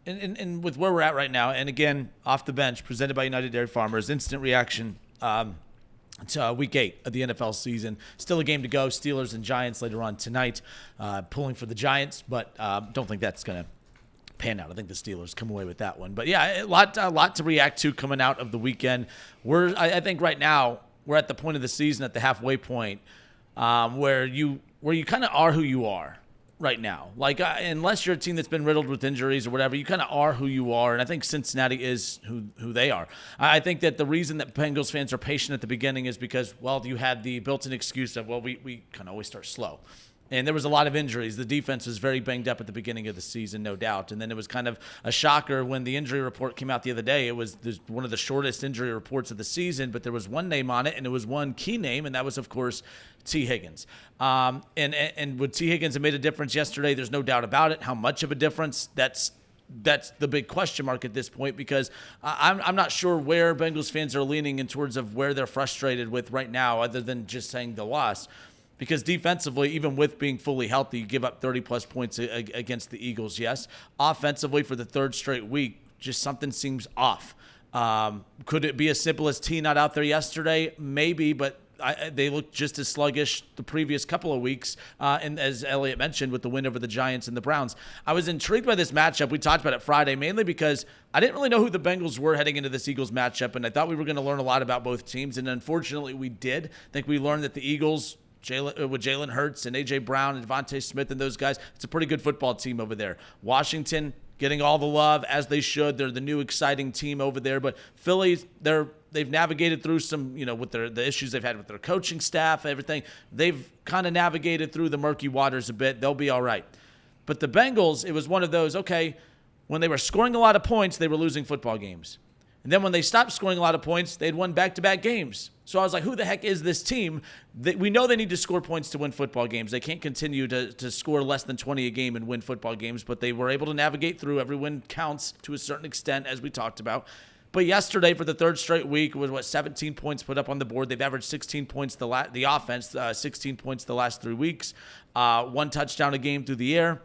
and with where we're at right now, and again, off the bench, presented by United Dairy Farmers, instant reaction. It's week 8 of the NFL season. Still a game to go. Steelers and Giants later on tonight. Pulling for the Giants, but don't think that's going to pan out. I think the Steelers come away with that one. But yeah, a lot to react to coming out of the weekend. I think right now we're at the point of the season, at the halfway point, where you kind of are who you are right now. Like, unless you're a team that's been riddled with injuries or whatever, you kind of are who you are. And I think Cincinnati is who they are. I think that the reason that Bengals fans are patient at the beginning is because, well, you had the built-in excuse of, well, we kind of always start slow. And there was a lot of injuries. The defense was very banged up at the beginning of the season, no doubt. And then it was kind of a shocker when the injury report came out the other day. It was one of the shortest injury reports of the season, but there was one name on it, and it was one key name, and that was, of course, T. Higgins. And would T. Higgins have made a difference yesterday? There's no doubt about it. How much of a difference? That's the big question mark at this point, because I'm not sure where Bengals fans are leaning in towards of where they're frustrated with right now, other than just saying the loss. Because defensively, even with being fully healthy, you give up 30-plus points against the Eagles, yes. Offensively, for the third straight week, just something seems off. Could it be as simple as T not out there yesterday? Maybe, but they looked just as sluggish the previous couple of weeks, and as Elliot mentioned, with the win over the Giants and the Browns. I was intrigued by this matchup. We talked about it Friday, mainly because I didn't really know who the Bengals were heading into this Eagles matchup, and I thought we were going to learn a lot about both teams, and unfortunately we did. I think we learned that the Eagles, with Jalen Hurts and A.J. Brown and Devontae Smith and those guys, it's a pretty good football team over there. Washington getting all the love, as they should. They're the new exciting team over there. But Philly, they've navigated through some, with the issues they've had with their coaching staff, everything. They've kind of navigated through the murky waters a bit. They'll be all right. But the Bengals, it was one of those, okay, when they were scoring a lot of points, they were losing football games. And then when they stopped scoring a lot of points, they'd won back-to-back games. So I was like, who the heck is this team? We know they need to score points to win football games. They can't continue to score less than 20 a game and win football games, but they were able to navigate through. Every win counts to a certain extent, as we talked about. But yesterday, for the third straight week, was 17 points put up on the board. They've averaged 16 points, the offense, 16 points the last 3 weeks. 1 touchdown a game through the air.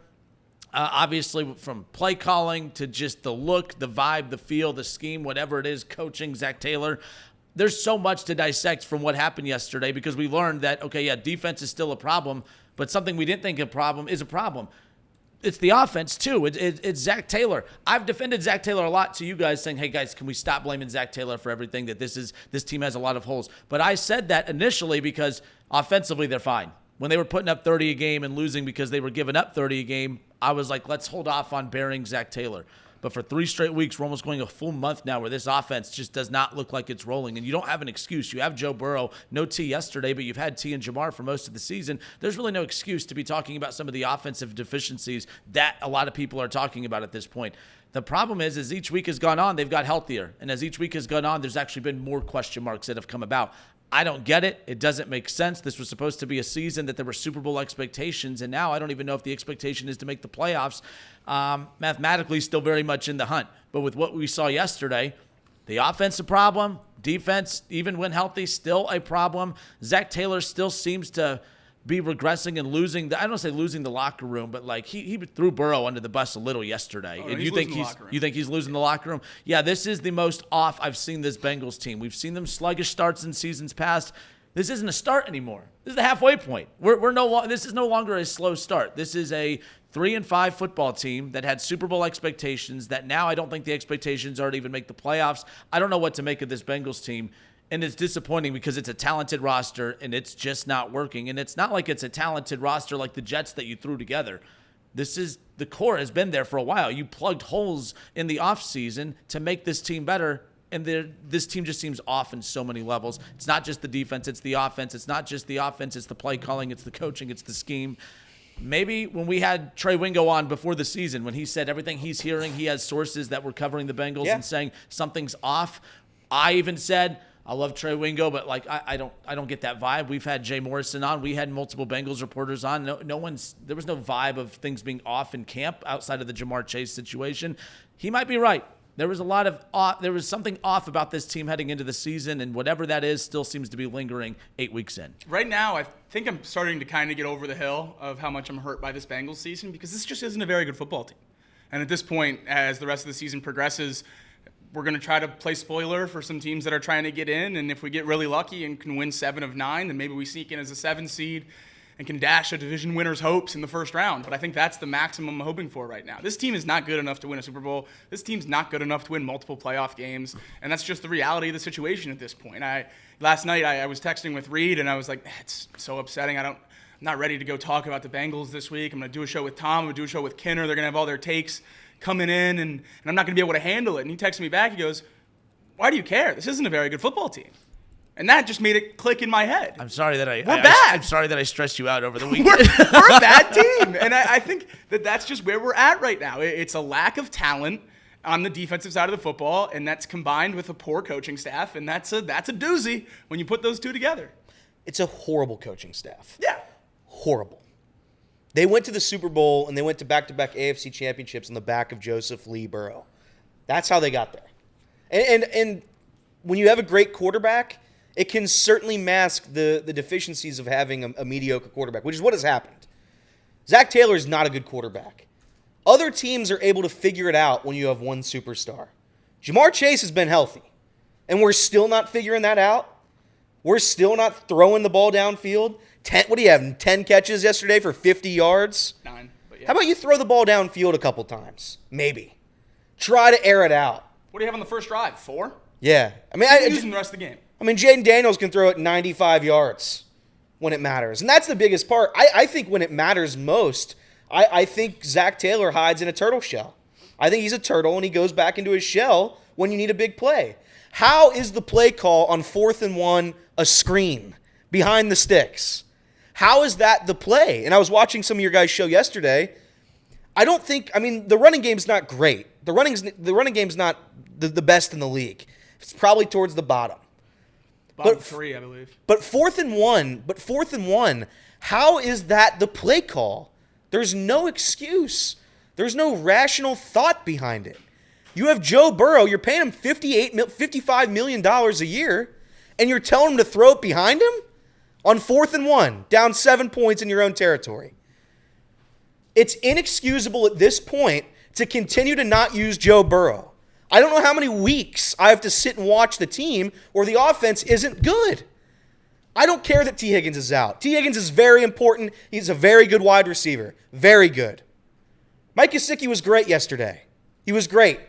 Obviously, from play calling to just the look, the vibe, the feel, the scheme, whatever it is, coaching, Zac Taylor, there's so much to dissect from what happened yesterday, because we learned that, okay, yeah, defense is still a problem, but something we didn't think a problem is a problem. It's the offense, too. It's Zac Taylor. I've defended Zac Taylor a lot to you guys, saying, hey, guys, can we stop blaming Zac Taylor for everything, that this team has a lot of holes. But I said that initially because offensively they're fine. When they were putting up 30 a game and losing because they were giving up 30 a game, I was like, let's hold off on burying Zac Taylor. But for 3 straight weeks, we're almost going a full month now where this offense just does not look like it's rolling. And you don't have an excuse. You have Joe Burrow, no T yesterday, but you've had T and Jamar for most of the season. There's really no excuse to be talking about some of the offensive deficiencies that a lot of people are talking about at this point. The problem is, as each week has gone on, they've got healthier. And as each week has gone on, there's actually been more question marks that have come about. I don't get it. It doesn't make sense. This was supposed to be a season that there were Super Bowl expectations, and now I don't even know if the expectation is to make the playoffs. Mathematically, still very much in the hunt. But with what we saw yesterday, the offense a problem, defense, even when healthy, still a problem. Zac Taylor still seems to be regressing and losing. I don't say losing the locker room, but like he threw Burrow under the bus a little yesterday. Oh, and you think he's losing the locker room? Yeah, this is the most off I've seen this Bengals team. We've seen them sluggish starts in seasons past. This isn't a start anymore. This is the halfway point. This is no longer a slow start. This is a 3-5 football team that had Super Bowl expectations that now I don't think the expectations are to even make the playoffs. I don't know what to make of this Bengals team. And it's disappointing because it's a talented roster and it's just not working. And it's not like it's a talented roster like the Jets that you threw together. The core has been there for a while. You plugged holes in the offseason to make this team better. And this team just seems off in so many levels. It's not just the defense, it's the offense. It's not just the offense, it's the play calling, it's the coaching, it's the scheme. Maybe when we had Trey Wingo on before the season, when he said everything he's hearing, he has sources that were covering the Bengals and saying something's off. I even said, I love Trey Wingo, but like I don't get that vibe. We've had Jay Morrison on. We had multiple Bengals reporters on. There was no vibe of things being off in camp outside of the Jamar Chase situation. He might be right. There was something off about this team heading into the season, and whatever that is still seems to be lingering 8 weeks in. Right now, I think I'm starting to kind of get over the hill of how much I'm hurt by this Bengals season, because this just isn't a very good football team. And at this point, as the rest of the season progresses, we're going to try to play spoiler for some teams that are trying to get in. And if we get really lucky and can win 7 of 9, then maybe we sneak in as a 7 seed and can dash a division winner's hopes in the first round. But I think that's the maximum I'm hoping for right now. This team is not good enough to win a Super Bowl. This team's not good enough to win multiple playoff games. And that's just the reality of the situation at this point. Last night I was texting with Reed, and I was like, it's so upsetting. I'm not ready to go talk about the Bengals this week. I'm going to do a show with Tom. I'm going to do a show with Kinner. They're going to have all their takes coming in, and I'm not going to be able to handle it. And he texted me back. He goes, why do you care? This isn't a very good football team. And that just made it click in my head. I'm sorry that we're bad. I'm sorry that I stressed you out over the weekend. We're a bad team. And I think that's just where we're at right now. It's a lack of talent on the defensive side of the football, and that's combined with a poor coaching staff, and that's a doozy when you put those two together. It's a horrible coaching staff. Yeah. Horrible. They went to the Super Bowl, and they went to back-to-back AFC championships on the back of Joseph Lee Burrow. That's how they got there. And when you have a great quarterback, it can certainly mask the deficiencies of having a mediocre quarterback, which is what has happened. Zac Taylor is not a good quarterback. Other teams are able to figure it out when you have one superstar. Jamar Chase has been healthy, and we're still not figuring that out. We're still not throwing the ball downfield. What do you have, 10 catches yesterday for 50 yards? 9. But yeah. How about you throw the ball downfield a couple times? Maybe. Try to air it out. What do you have on the first drive? 4? Yeah. I mean, using the rest of the game. I mean, Jaden Daniels can throw it 95 yards when it matters. And that's the biggest part. I think when it matters most, I think Zac Taylor hides in a turtle shell. I think he's a turtle, and he goes back into his shell when you need a big play. How is the play call on 4th and 1 a screen behind the sticks? How is that the play? And I was watching some of your guys' show yesterday. The running game's not great. The running game's not the best in the league. It's probably towards the bottom. Bottom 3, I believe. But 4th and 1, how is that the play call? There's no excuse. There's no rational thought behind it. You have Joe Burrow, you're paying him $55 million a year, and you're telling him to throw it behind him? On 4th and 1, down 7 points in your own territory. It's inexcusable at this point to continue to not use Joe Burrow. I don't know how many weeks I have to sit and watch the team where the offense isn't good. I don't care that T. Higgins is out. T. Higgins is very important. He's a very good wide receiver. Very good. Mike Gesicki was great yesterday. He was great.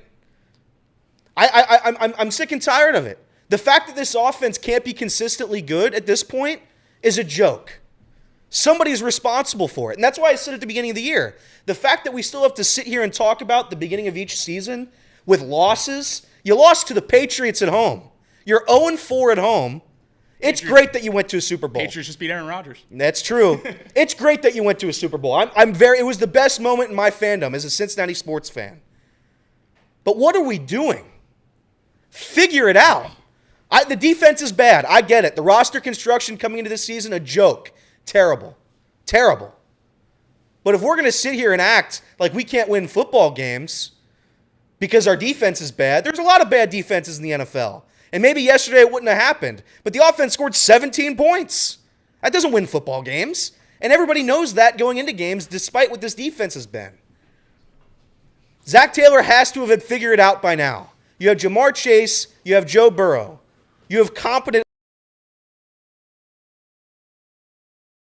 I'm sick and tired of it. The fact that this offense can't be consistently good at this point is a joke. Somebody's responsible for it. And that's why I said at the beginning of the year, the fact that we still have to sit here and talk about the beginning of each season with losses. You lost to the Patriots at home. You're 0-4 at home. It's great that you went to a Super Bowl. Patriots just beat Aaron Rodgers. That's true. It's great that you went to a Super Bowl. It was the best moment in my fandom as a Cincinnati sports fan. But what are we doing? Figure it out. The defense is bad. I get it. The roster construction coming into this season, a joke. Terrible. Terrible. But if we're going to sit here and act like we can't win football games because our defense is bad, there's a lot of bad defenses in the NFL. And maybe yesterday it wouldn't have happened. But the offense scored 17 points. That doesn't win football games. And everybody knows that going into games despite what this defense has been. Zac Taylor has to have figured it out by now. You have Jamar Chase. You have Joe Burrow. You have competent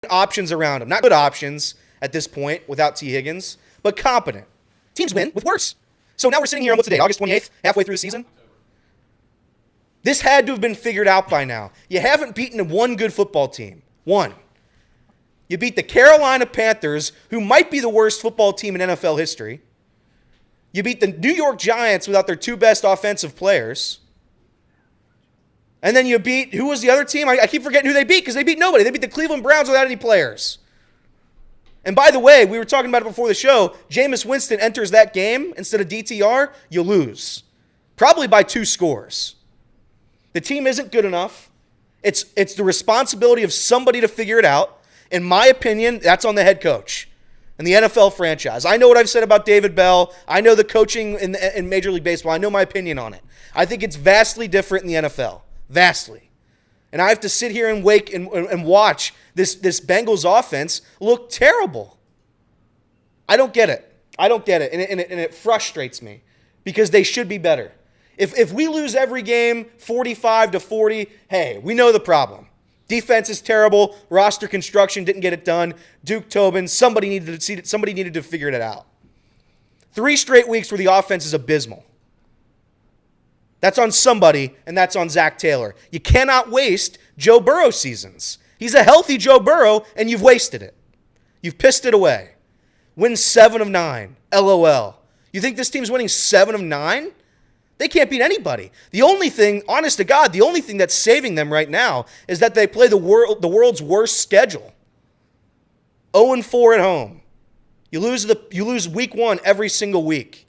options around him. Not good options at this point without T. Higgins, but competent. Teams win with worse. So now we're sitting here on what's the date? August 28th, halfway through the season? This had to have been figured out by now. You haven't beaten one good football team. One. You beat the Carolina Panthers, who might be the worst football team in NFL history. You beat the New York Giants without their 2 best offensive players. And then you beat, who was the other team? I keep forgetting who they beat because they beat nobody. They beat the Cleveland Browns without any players. And by the way, we were talking about it before the show, Jameis Winston enters that game instead of DTR, you lose. Probably by 2 scores. The team isn't good enough. It's the responsibility of somebody to figure it out. In my opinion, that's on the head coach and the NFL franchise. I know what I've said about David Bell. I know the coaching in Major League Baseball. I know my opinion on it. I think it's vastly different in the NFL. Vastly. And I have to sit here and watch this Bengals offense look terrible. I don't get it. I don't get it, and it frustrates me because they should be better. If we lose every game 45-40, hey, we know the problem. Defense is terrible. Roster construction didn't get it done. Duke Tobin, somebody needed to figure it out. 3 straight weeks where the offense is abysmal. That's on somebody, and that's on Zac Taylor. You cannot waste Joe Burrow seasons. He's a healthy Joe Burrow, and you've wasted it. You've pissed it away. Win 7 of 9. LOL. You think this team's winning 7 of 9? They can't beat anybody. The only thing, honest to God, the only thing that's saving them right now is that they play the world's worst schedule. 0-4 at home. You lose week 1 every single week.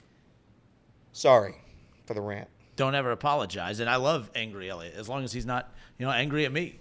Sorry for the rant. Don't ever apologize. And I love angry Elliott, as long as he's not, angry at me.